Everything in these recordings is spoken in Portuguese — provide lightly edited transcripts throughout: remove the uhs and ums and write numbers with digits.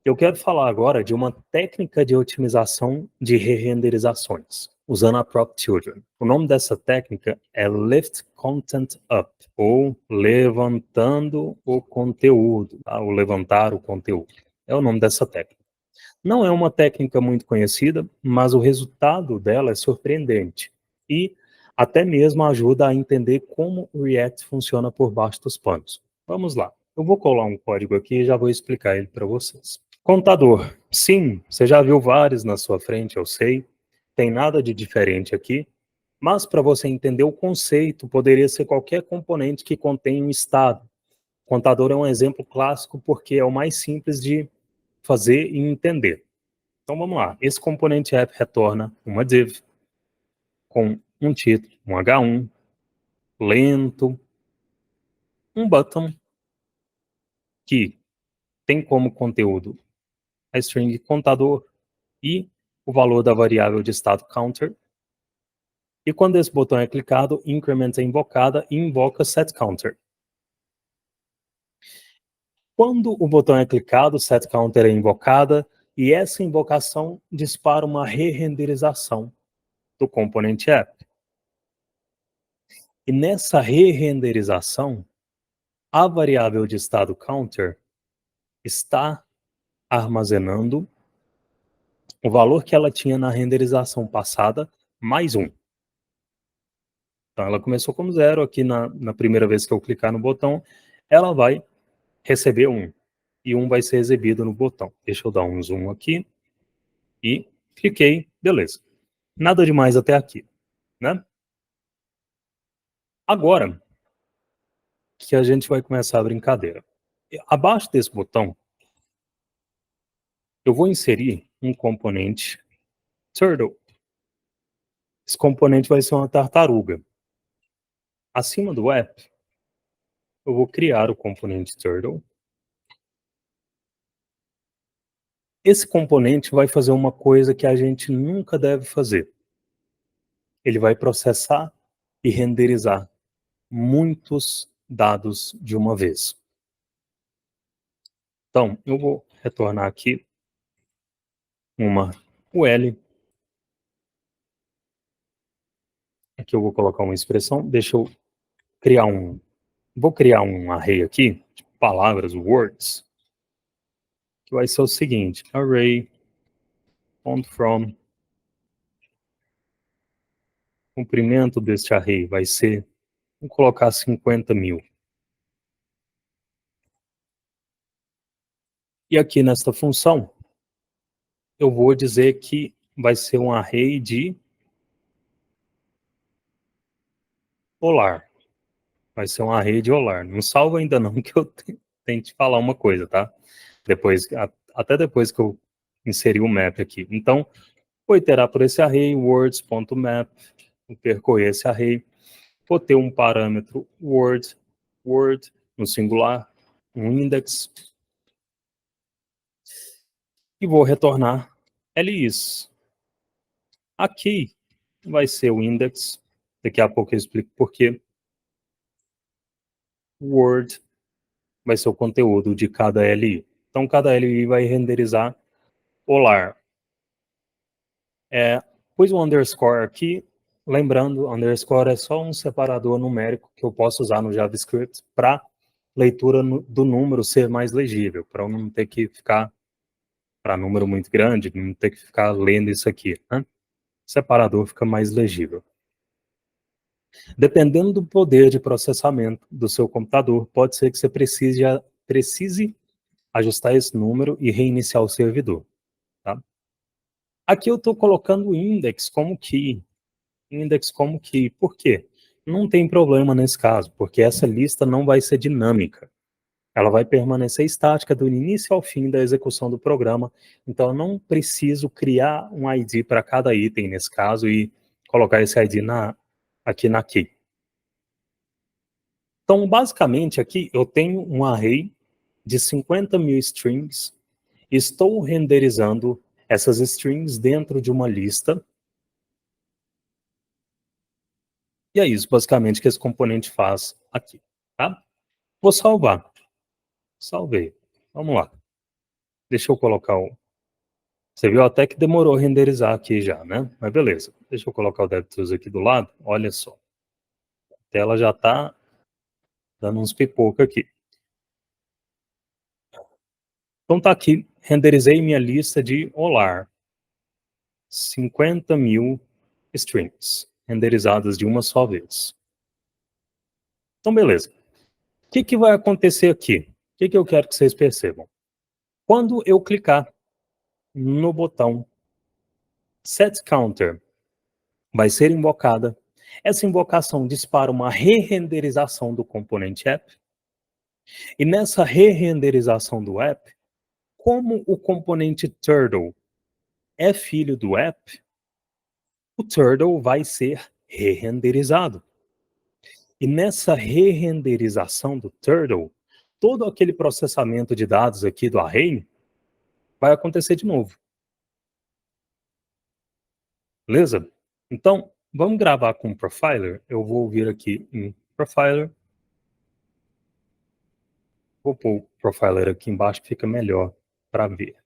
Eu quero falar agora de uma técnica de otimização de re-renderizações, usando a Prop-Children. O nome dessa técnica é Lift Content Up, ou levantando o conteúdo, tá? Ou levantar o conteúdo. É o nome dessa técnica. Não é uma técnica muito conhecida, mas o resultado dela é surpreendente e até mesmo ajuda a entender como o React funciona por baixo dos panos. Vamos lá. Eu vou colar um código aqui e já vou explicar ele para vocês. Contador. Sim, você já viu vários na sua frente, eu sei. Tem nada de diferente aqui. Mas para você entender o conceito, poderia ser qualquer componente que contém um estado. Contador é um exemplo clássico porque é o mais simples de fazer e entender. Então vamos lá. Esse componente app retorna uma div com um título, um H1, lento, um button que tem como conteúdo a string contador e o valor da variável de estado counter. E quando esse botão é clicado, increment é invocada e invoca setCounter. Quando o botão é clicado, setCounter é invocada e essa invocação dispara uma re-renderização do componente app. E nessa re-renderização, a variável de estado counter está armazenando o valor que ela tinha na renderização passada, mais um. Então ela começou como 0, aqui na primeira vez que eu clicar no botão, ela vai receber 1. E 1 vai ser exibido no botão. Deixa eu dar um zoom aqui. E cliquei, beleza. Nada demais até aqui, né? Agora que a gente vai começar a brincadeira. Abaixo desse botão, eu vou inserir um componente turtle. Esse componente vai ser uma tartaruga. Acima do app, eu vou criar o componente turtle. Esse componente vai fazer uma coisa que a gente nunca deve fazer. Ele vai processar e renderizar muitos dados de uma vez. Então, eu vou retornar aqui uma UL. Aqui eu vou colocar uma expressão. Deixa eu criar vou criar um array aqui, de palavras, words, que vai ser o seguinte, array.from, comprimento deste array vai ser, vou colocar 50.000. E aqui nesta função, eu vou dizer que vai ser um array de Olar. Vai ser um array de Olar. Não salva ainda não, que eu tenho que falar uma coisa, tá? Até depois que eu inserir o map aqui. Então, vou iterar por esse array, words.map, vou percorrer esse array, vou ter um parâmetro word no singular, um index, e vou retornar lis. Aqui vai ser o index, daqui a pouco eu explico por quê. Word vai ser o conteúdo de cada li. Então, cada li vai renderizar Olar. Pus o underscore aqui, lembrando, underscore é só um separador numérico que eu posso usar no JavaScript para leitura do número ser mais legível, para eu não ter que ficar, para número muito grande, não ter que ficar lendo isso aqui, né? Separador fica mais legível. Dependendo do poder de processamento do seu computador, pode ser que você precise ajustar esse número e reiniciar o servidor. Tá? Aqui eu estou colocando o index como key. Por quê? Não tem problema nesse caso, porque essa lista não vai ser dinâmica. Ela vai permanecer estática do início ao fim da execução do programa, então eu não preciso criar um ID para cada item nesse caso e colocar esse ID aqui na key. Então, basicamente, aqui eu tenho um array de 50.000 strings, estou renderizando essas strings dentro de uma lista, e é isso, basicamente, que esse componente faz aqui, tá? Vou salvar. Salvei. Vamos lá. Deixa eu colocar o Você viu até que demorou a renderizar aqui já, né, mas beleza. Deixa eu colocar o DevTools aqui do lado, olha só, a tela já tá dando uns pipoca aqui. Então tá aqui, renderizei minha lista de Olar, 50.000 strings, renderizadas de uma só vez. Então beleza. O que vai acontecer aqui? O que eu quero que vocês percebam? Quando eu clicar no botão Set Counter, vai ser invocada. Essa invocação dispara uma re-renderização do componente app. E nessa re-renderização do app, como o componente Turtle é filho do app, o Turtle vai ser re-renderizado. E nessa re-renderização do Turtle, todo aquele processamento de dados aqui do array vai acontecer de novo. Beleza? Então, vamos gravar com o Profiler. Eu vou vir aqui em Profiler. Vou pôr o Profiler aqui embaixo que fica melhor para ver.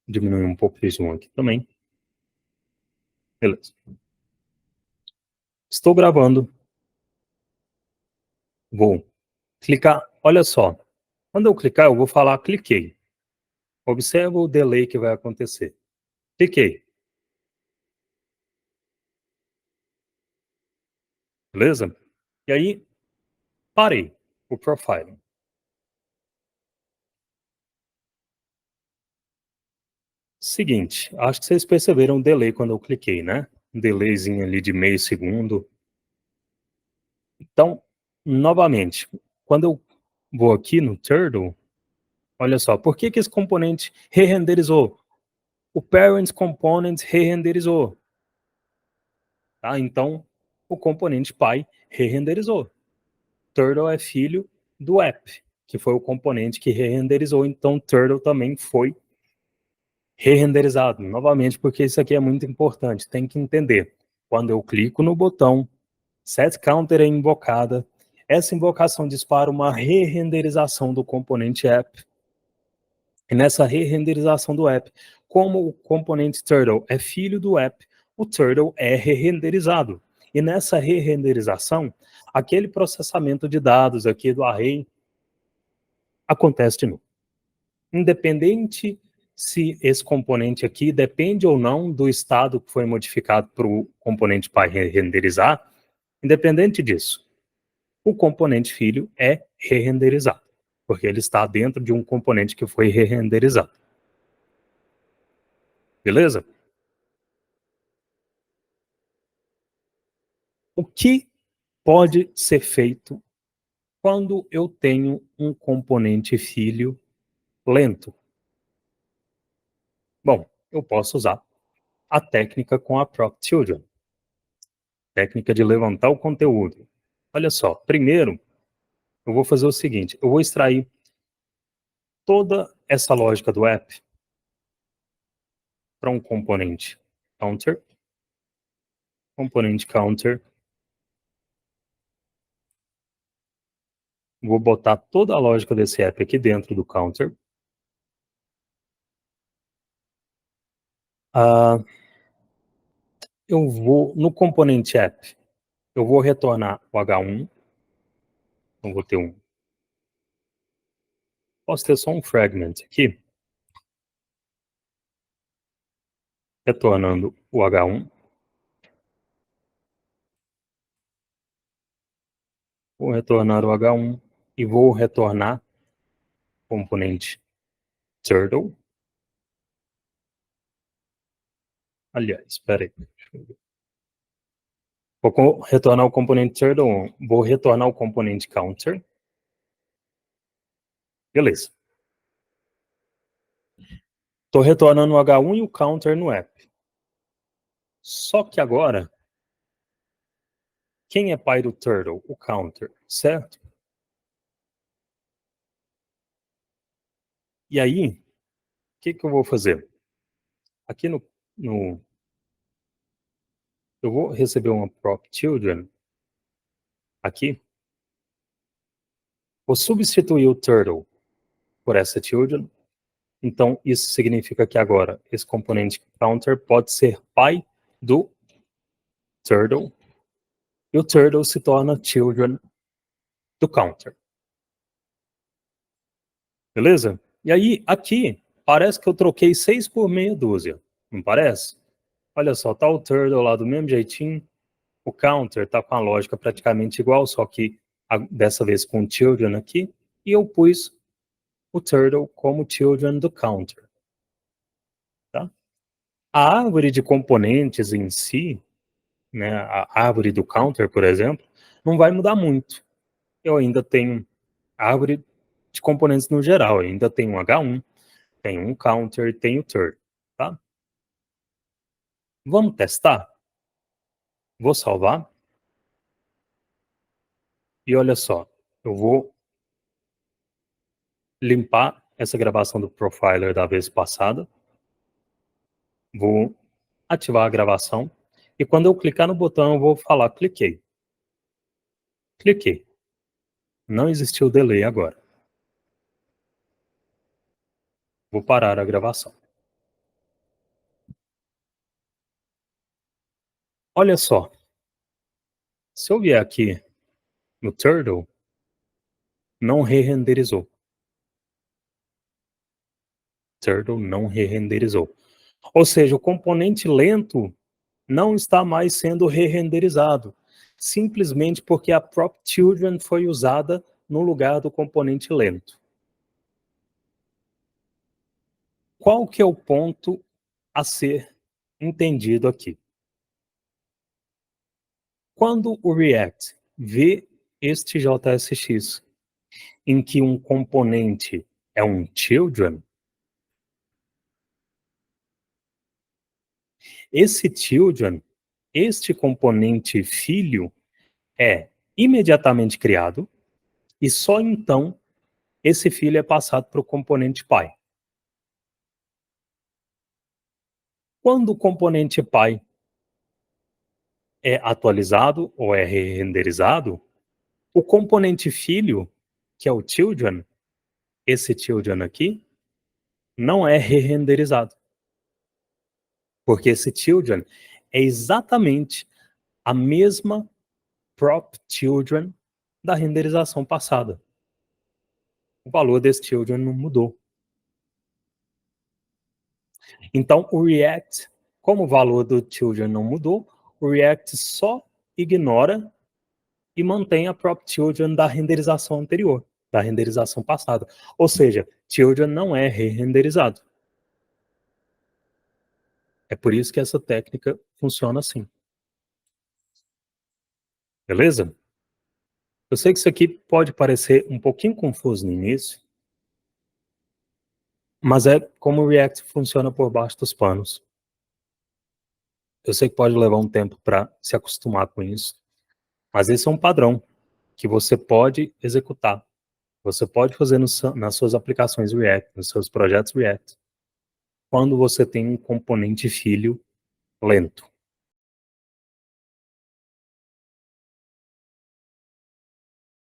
Diminuir um pouco o zoom aqui também. Beleza. Estou gravando. Vou clicar. Olha só. Quando eu clicar, eu vou falar cliquei. Observa o delay que vai acontecer. Cliquei. Beleza? E aí, parei o profiling. Seguinte, acho que vocês perceberam o delay quando eu cliquei, né? Um delayzinho ali de meio segundo. Então, novamente, quando eu vou aqui no Turtle, olha só, por que esse componente re-renderizou? O parent component re-renderizou. Tá? Então, o componente pai re-renderizou. Turtle é filho do app, que foi o componente que re-renderizou. Então, Turtle também foi re-renderizado. Novamente, porque isso aqui é muito importante. Tem que entender. Quando eu clico no botão setCounter é invocada, essa invocação dispara uma re-renderização do componente app. E nessa re-renderização do app, como o componente Turtle é filho do app, o Turtle é re-renderizado. E nessa re-renderização, aquele processamento de dados aqui do array acontece de novo. Independente se esse componente aqui depende ou não do estado que foi modificado para o componente pai re-renderizar, independente disso, o componente filho é re-renderizado, porque ele está dentro de um componente que foi re-renderizado. Beleza? O que pode ser feito quando eu tenho um componente filho lento? Bom, eu posso usar a técnica com a Prop Children, técnica de levantar o conteúdo. Olha só, primeiro eu vou fazer o seguinte, eu vou extrair toda essa lógica do app para um componente counter, vou botar toda a lógica desse app aqui dentro do counter. Eu vou, no componente app, eu vou retornar o H1, então vou ter posso ter só um fragment aqui, retornando o H1, vou retornar o H1 e vou retornar o componente turtle. Aliás, espera aí. Vou retornar o componente turtle, vou retornar o componente counter. Beleza. Estou retornando o H1 e o counter no app. Só que agora, quem é pai do turtle? O counter, certo? E aí, o que eu vou fazer? Aqui eu vou receber uma prop children aqui. Vou substituir o turtle por essa children. Então, isso significa que agora esse componente counter pode ser pai do turtle, e o turtle se torna children do counter. Beleza? E aí, aqui, parece que eu troquei 6 por meia dúzia, não parece? Olha só, tá o turtle lá do mesmo jeitinho, o counter tá com a lógica praticamente igual, só que dessa vez com o children aqui, e eu pus o turtle como children do counter. Tá? A árvore de componentes em si, né, a árvore do counter, por exemplo, não vai mudar muito. Eu ainda tenho árvore de componentes no geral, eu ainda tenho um H1, tenho um counter, tenho turtle, tá? Vamos testar? Vou salvar. E olha só, eu vou limpar essa gravação do Profiler da vez passada. Vou ativar a gravação. E quando eu clicar no botão, eu vou falar cliquei. Cliquei. Não existiu delay agora. Vou parar a gravação. Olha só. Se eu vier aqui no Turtle, não re-renderizou. Turtle não re-renderizou. Ou seja, o componente lento não está mais sendo re-renderizado, simplesmente porque a prop children foi usada no lugar do componente lento. Qual que é o ponto a ser entendido aqui? Quando o React vê este JSX em que um componente é um children, esse children, este componente filho, é imediatamente criado e só então esse filho é passado para o componente pai. Quando o componente pai é atualizado ou é renderizado, o componente filho, que é o children, esse children aqui, não é re-renderizado. Porque esse children é exatamente a mesma prop children da renderização passada. O valor desse children não mudou. Então, o React, como o valor do children não mudou, o React só ignora e mantém a prop children da renderização anterior, da renderização passada. Ou seja, children não é re-renderizado. É por isso que essa técnica funciona assim. Beleza? Eu sei que isso aqui pode parecer um pouquinho confuso no início, mas é como o React funciona por baixo dos panos. Eu sei que pode levar um tempo para se acostumar com isso, mas esse é um padrão que você pode executar. Você pode fazer nas suas aplicações React, nos seus projetos React, quando você tem um componente filho lento.